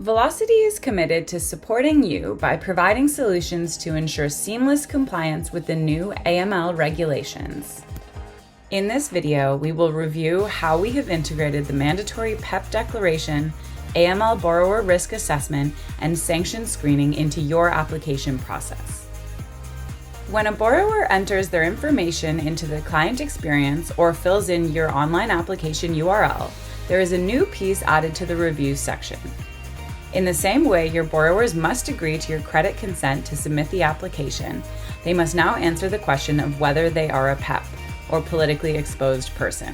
Velocity is committed to supporting you by providing solutions to ensure seamless compliance with the new AML regulations. In this video, we will review how we have integrated the mandatory PEP declaration, AML borrower risk assessment, and sanction screening into your application process. When a borrower enters their information into the client experience or fills in your online application URL, there is a new piece added to the review section. In the same way your borrowers must agree to your credit consent to submit the application, they must now answer the question of whether they are a PEP, or politically exposed person.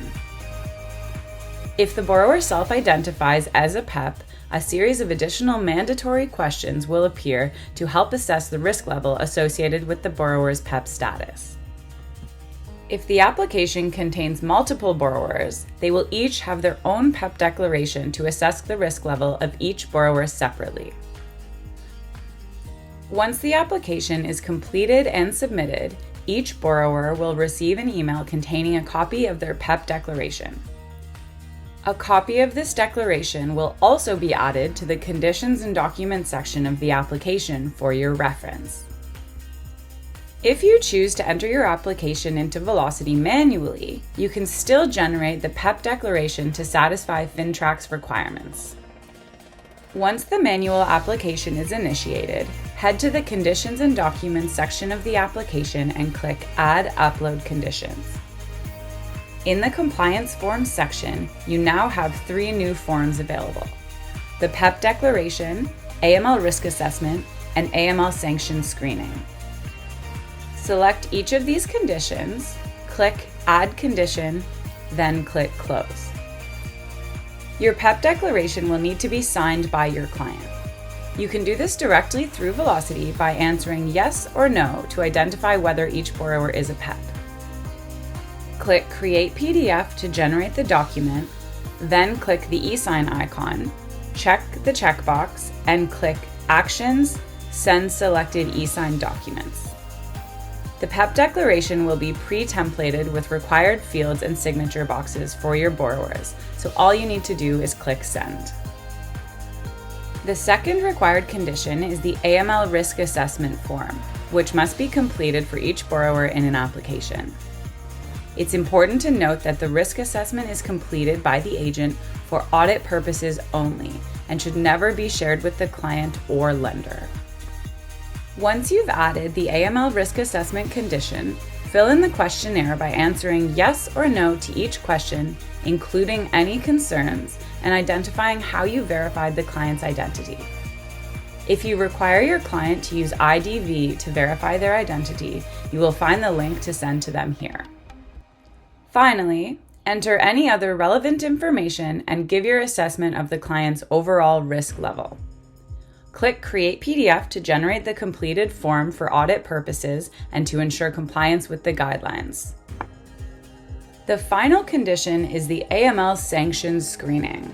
If the borrower self-identifies as a PEP, a series of additional mandatory questions will appear to help assess the risk level associated with the borrower's PEP status. If the application contains multiple borrowers, they will each have their own PEP declaration to assess the risk level of each borrower separately. Once the application is completed and submitted, each borrower will receive an email containing a copy of their PEP declaration. A copy of this declaration will also be added to the Conditions and Documents section of the application for your reference. If you choose to enter your application into Velocity manually, you can still generate the PEP declaration to satisfy FINTRAC's requirements. Once the manual application is initiated, head to the Conditions and Documents section of the application and click Add Upload Conditions. In the Compliance Forms section, you now have 3 new forms available: the PEP declaration, AML risk assessment, and AML sanction screening. Select each of these conditions, click Add Condition, then click Close. Your PEP declaration will need to be signed by your client. You can do this directly through Velocity by answering yes or no to identify whether each borrower is a PEP. Click Create PDF to generate the document, then click the e-sign icon, check the checkbox, and click Actions, Send Selected e-sign documents. The PEP declaration will be pre-templated with required fields and signature boxes for your borrowers, so all you need to do is click Send. The second required condition is the AML risk assessment form, which must be completed for each borrower in an application. It's important to note that the risk assessment is completed by the agent for audit purposes only and should never be shared with the client or lender. Once you've added the AML risk assessment condition, fill in the questionnaire by answering yes or no to each question, including any concerns, and identifying how you verified the client's identity. If you require your client to use IDV to verify their identity, you will find the link to send to them here. Finally, enter any other relevant information and give your assessment of the client's overall risk level. Click Create PDF to generate the completed form for audit purposes and to ensure compliance with the guidelines. The final condition is the AML sanctions screening.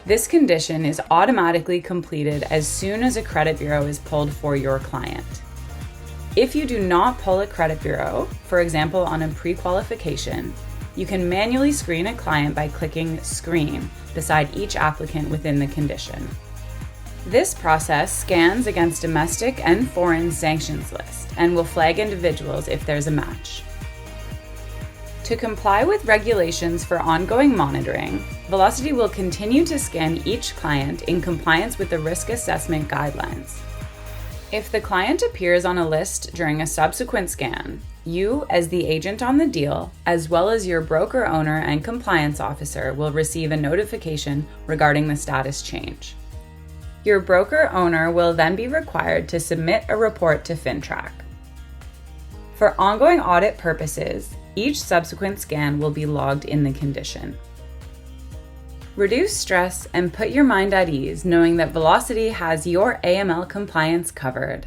This condition is automatically completed as soon as a credit bureau is pulled for your client. If you do not pull a credit bureau, for example on a pre-qualification, you can manually screen a client by clicking Screen beside each applicant within the condition. This process scans against domestic and foreign sanctions list and will flag individuals if there's a match. To comply with regulations for ongoing monitoring, Velocity will continue to scan each client in compliance with the risk assessment guidelines. If the client appears on a list during a subsequent scan, you, as the agent on the deal, as well as your broker owner and compliance officer, will receive a notification regarding the status change. Your broker owner will then be required to submit a report to FINTRAC. For ongoing audit purposes, each subsequent scan will be logged in the condition. Reduce stress and put your mind at ease knowing that Velocity has your AML compliance covered.